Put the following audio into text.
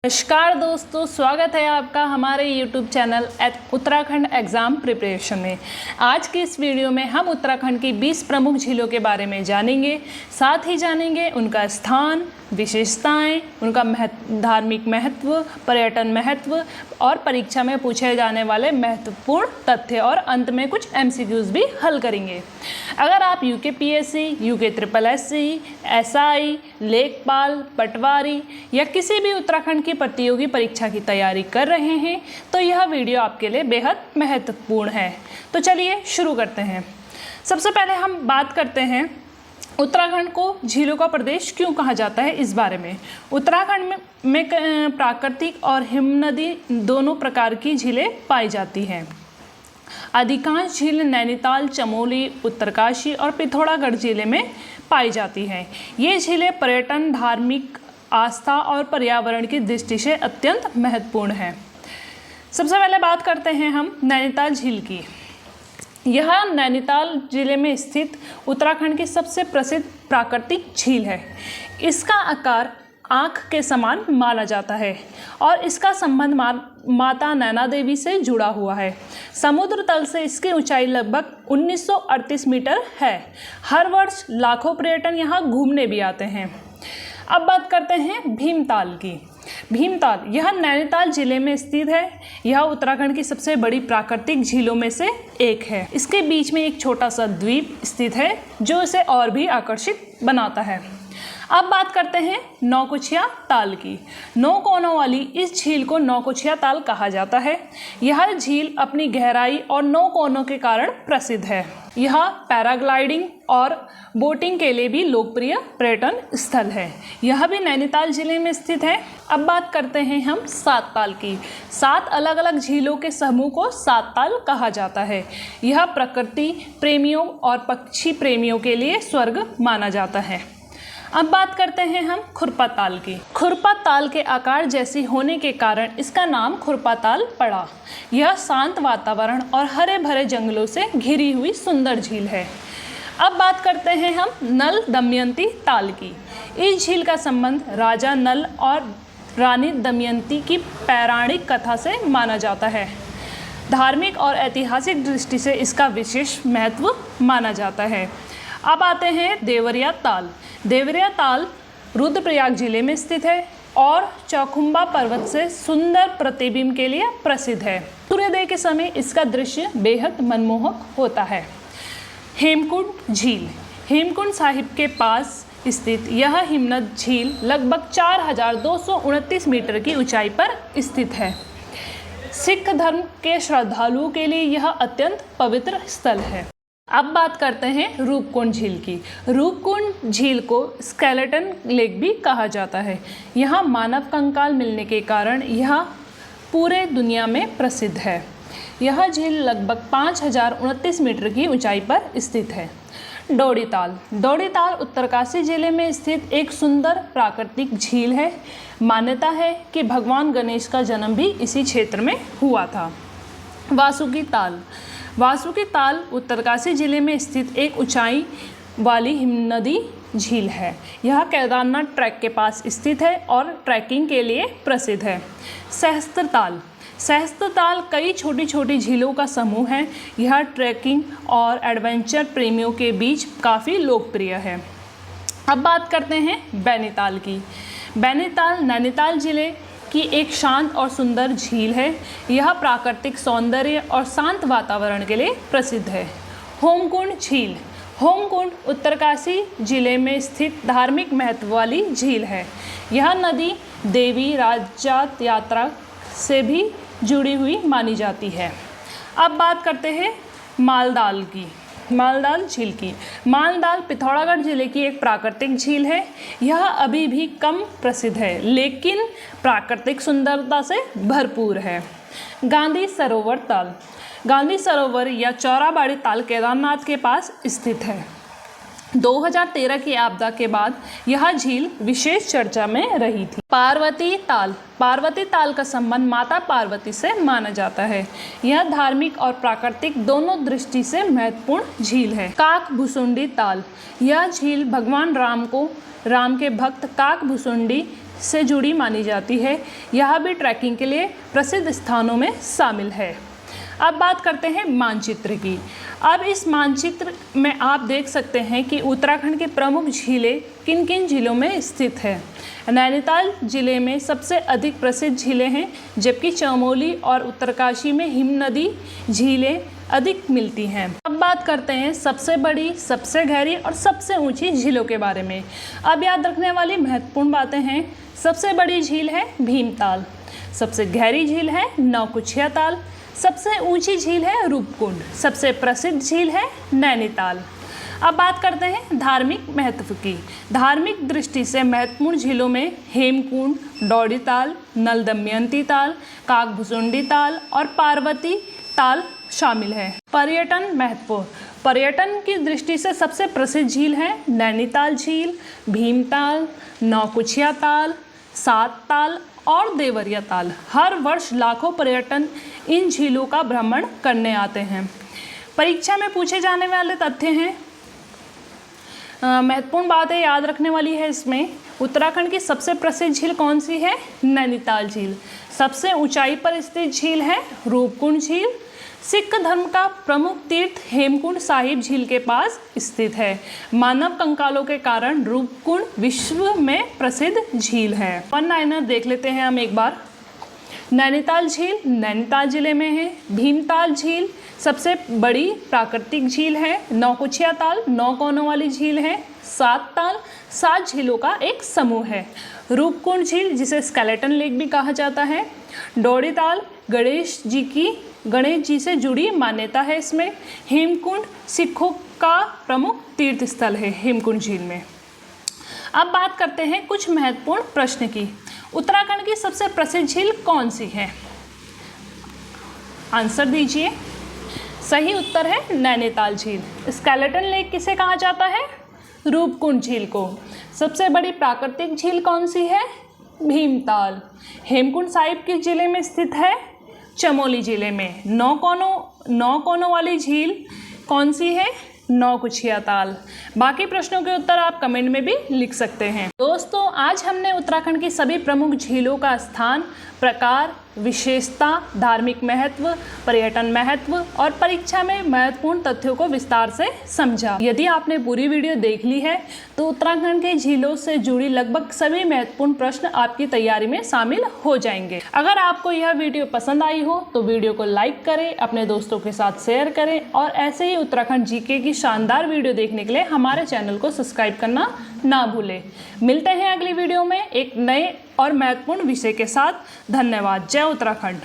नमस्कार दोस्तों, स्वागत है आपका हमारे YouTube channel Uttarakhand exam preparation में। आज की इस वीडियो में हम उत्तराखंड की 20 प्रमुख झीलों के बारे में जानेंगे। साथ ही जानेंगे उनका स्थान, विशेषताएं, उनका धार्मिक महत्व, पर्यटन महत्व और परीक्षा में पूछे जाने वाले महत्वपूर्ण तथ्य, और अंत में कुछ MCQs भी हल करेंगे। अगर आप UKPSC, UKSSC, SI, लेखपाल, पटवारी या किसी भी उत्तराखंड की प्रतियोगी परीक्षा की तैयारी कर रहे हैं तो यह वीडियो आपके लिए बेहद महत्वपूर्ण है। तो चलिए शुरू करते हैं। सबसे पहले हम बात करते हैं उत्तराखंड को झीलों का प्रदेश क्यों कहा जाता है, इस बारे में। उत्तराखंड में प्राकृतिक और हिमनदी दोनों प्रकार की झीलें पाई जाती हैं। अधिकांश झील नैनीताल, चमोली, उत्तरकाशी और पिथौरागढ़ जिले में पाई जाती हैं। ये झीलें पर्यटन, धार्मिक आस्था और पर्यावरण की दृष्टि से अत्यंत महत्वपूर्ण है। सबसे पहले बात करते हैं हम नैनीताल झील की। यह नैनीताल जिले में स्थित उत्तराखंड की सबसे प्रसिद्ध प्राकृतिक झील है। इसका आकार आँख के समान माना जाता है और इसका संबंध माता नैना देवी से जुड़ा हुआ है। समुद्र तल से इसकी ऊंचाई लगभग 1938 मीटर है। हर वर्ष लाखों पर्यटन यहाँ घूमने भी आते हैं। अब बात करते हैं भीमताल की। भीमताल यह नैनीताल जिले में स्थित है। यह उत्तराखंड की सबसे बड़ी प्राकृतिक झीलों में से एक है। इसके बीच में एक छोटा सा द्वीप स्थित है जो इसे और भी आकर्षित बनाता है। अब बात करते हैं नौकुचिया ताल की। 9 कोनों वाली इस झील को नौकुचिया ताल कहा जाता है। यह झील अपनी गहराई और 9 कोनों के कारण प्रसिद्ध है। यह पैराग्लाइडिंग और बोटिंग के लिए भी लोकप्रिय पर्यटन स्थल है। यह भी नैनीताल जिले में स्थित है। अब बात करते हैं हम 7 ताल की। 7 अलग अलग झीलों के समूह को 7 ताल कहा जाता है। यह प्रकृति प्रेमियों और पक्षी प्रेमियों के लिए स्वर्ग माना जाता है। अब बात करते हैं हम खुरपा ताल की। खुरपा ताल के आकार जैसी होने के कारण इसका नाम खुरपा ताल पड़ा। यह शांत वातावरण और हरे भरे जंगलों से घिरी हुई सुंदर झील है। अब बात करते हैं हम नल दमयंती ताल की। इस झील का संबंध राजा नल और रानी दमयंती की पौराणिक कथा से माना जाता है। धार्मिक और ऐतिहासिक दृष्टि से इसका विशेष महत्व माना जाता है। अब आते हैं देवरिया ताल। देवरिया ताल रुद्रप्रयाग जिले में स्थित है और चौखुंबा पर्वत से सुंदर प्रतिबिंब के लिए प्रसिद्ध है। सूर्योदय के समय इसका दृश्य बेहद मनमोहक होता है। हेमकुंड झील। हेमकुंड साहिब के पास स्थित यह हिमनद झील लगभग 4229 मीटर की ऊंचाई पर स्थित है। सिख धर्म के श्रद्धालुओं के लिए यह अत्यंत पवित्र स्थल है। अब बात करते हैं रूपकुंड झील की। रूपकुंड झील को स्केलेटन लेक भी कहा जाता है। यहाँ मानव कंकाल मिलने के कारण यह पूरे दुनिया में प्रसिद्ध है। यह झील लगभग 5029 मीटर की ऊंचाई पर स्थित है। डोडी ताल। डोडी ताल उत्तरकाशी जिले में स्थित एक सुंदर प्राकृतिक झील है। मान्यता है कि भगवान गणेश का जन्म भी इसी क्षेत्र में हुआ था। वासुकी ताल। वासुकी ताल उत्तरकाशी जिले में स्थित एक ऊंचाई वाली हिमनदी झील है। यह केदारनाथ ट्रैक के पास स्थित है और ट्रैकिंग के लिए प्रसिद्ध है। सहस्त्र ताल। सहस्त्र ताल कई छोटी छोटी झीलों का समूह है। यह ट्रैकिंग और एडवेंचर प्रेमियों के बीच काफ़ी लोकप्रिय है। अब बात करते हैं बैनीताल की। बैनीताल नैनीताल जिले की एक शांत और सुंदर झील है। यह प्राकृतिक सौंदर्य और शांत वातावरण के लिए प्रसिद्ध है। होमकुंड झील। होमकुंड उत्तरकाशी जिले में स्थित धार्मिक महत्व वाली झील है। यह नदी देवी राजात यात्रा से भी जुड़ी हुई मानी जाती है। अब बात करते हैं मालदाल की। मालदाल झील की। मालदाल पिथौरागढ़ जिले की एक प्राकृतिक झील है। यह अभी भी कम प्रसिद्ध है लेकिन प्राकृतिक सुंदरता से भरपूर है। गांधी सरोवर ताल। गांधी सरोवर या चौराबाड़ी ताल केदारनाथ के पास स्थित है। 2013 की आपदा के बाद यह झील विशेष चर्चा में रही थी। पार्वती ताल। पार्वती ताल का संबंध माता पार्वती से माना जाता है। यह धार्मिक और प्राकृतिक दोनों दृष्टि से महत्वपूर्ण झील है। काकभुसुंडी ताल। यह झील भगवान राम के भक्त काकभुसुंडी से जुड़ी मानी जाती है। यह भी ट्रैकिंग के लिए प्रसिद्ध स्थानों में शामिल है। अब बात करते हैं मानचित्र की। अब इस मानचित्र में आप देख सकते हैं कि उत्तराखंड की प्रमुख झीलें किन किन जिलों में स्थित है। नैनीताल जिले में सबसे अधिक प्रसिद्ध झीलें हैं, जबकि चमोली और उत्तरकाशी में हिम नदी झीलें अधिक मिलती हैं। अब बात करते हैं सबसे बड़ी, सबसे गहरी और सबसे ऊंची झीलों के बारे में। अब याद रखने वाली महत्वपूर्ण बातें हैं। सबसे बड़ी झील है भीमताल, सबसे गहरी झील है नौकुचिया ताल, सबसे ऊंची झील है रूपकुंड, सबसे प्रसिद्ध झील है नैनीताल। अब बात करते हैं धार्मिक महत्व की। धार्मिक दृष्टि से महत्वपूर्ण झीलों में हेमकुंड, डौड़ी ताल, नल दमयंती ताल, काकभुसुंडी ताल और पार्वती ताल शामिल है। पर्यटन महत्व। पर्यटन की दृष्टि से सबसे प्रसिद्ध झील है नैनीताल झील, भीमताल, नौकुचिया ताल, सात ताल और देवरिया ताल। हर वर्ष लाखों पर्यटन इन झीलों का भ्रमण करने आते हैं। परीक्षा में पूछे जाने वाले तथ्य हैं, महत्वपूर्ण बातें याद रखने वाली है इसमें। उत्तराखंड की सबसे प्रसिद्ध झील कौन सी है? नैनीताल झील। सबसे ऊंचाई पर स्थित झील है रूपकुंड झील। सिख धर्म का प्रमुख तीर्थ हेमकुंड साहिब झील के पास स्थित है। मानव कंकालों के कारण रूपकुंड विश्व में प्रसिद्ध झील है। वन लाइनर देख लेते हैं हम एक बार। नैनीताल झील नैनीताल जिले में है। भीमताल झील सबसे बड़ी प्राकृतिक झील है। नौकुचिया ताल 9 कोनों वाली झील है। सात ताल 7 झीलों का एक समूह है। रूपकुंड झील जिसे स्केलेटन लेक भी कहा जाता है। डौड़ी ताल गणेश जी से जुड़ी मान्यता है इसमें। हेमकुंड सिखों का प्रमुख तीर्थ स्थल है हेमकुंड झील में। अब बात करते हैं कुछ महत्वपूर्ण प्रश्न की। उत्तराखंड की सबसे प्रसिद्ध झील कौन सी है? आंसर दीजिए। सही उत्तर है नैनीताल झील। स्केलेटन लेक किसे कहा जाता है? रूपकुंड झील को। सबसे बड़ी प्राकृतिक झील कौन सी है? भीमताल। हेमकुंड साहिब किस जिले में स्थित है? चमोली जिले में। 9 कोनों वाली झील कौन सी है? नौकुचिया ताल। बाकी प्रश्नों के उत्तर आप कमेंट में भी लिख सकते हैं। दोस्तों, आज हमने उत्तराखंड की सभी प्रमुख झीलों का स्थान, प्रकार, विशेषता, धार्मिक महत्व, पर्यटन महत्व और परीक्षा में महत्वपूर्ण तथ्यों को विस्तार से समझा। यदि आपने पूरी वीडियो देख ली है तो उत्तराखंड के झीलों से जुड़ी लगभग सभी महत्वपूर्ण प्रश्न आपकी तैयारी में शामिल हो जाएंगे। अगर आपको यह वीडियो पसंद आई हो तो वीडियो को लाइक करें, अपने दोस्तों के साथ शेयर करें और ऐसे ही उत्तराखंड जीके की शानदार वीडियो देखने के लिए हमारे चैनल को सब्सक्राइब करना ना भूलें। मिलते हैं अगली वीडियो में एक नए और महत्वपूर्ण विषय के साथ। धन्यवाद। जय उत्तराखंड।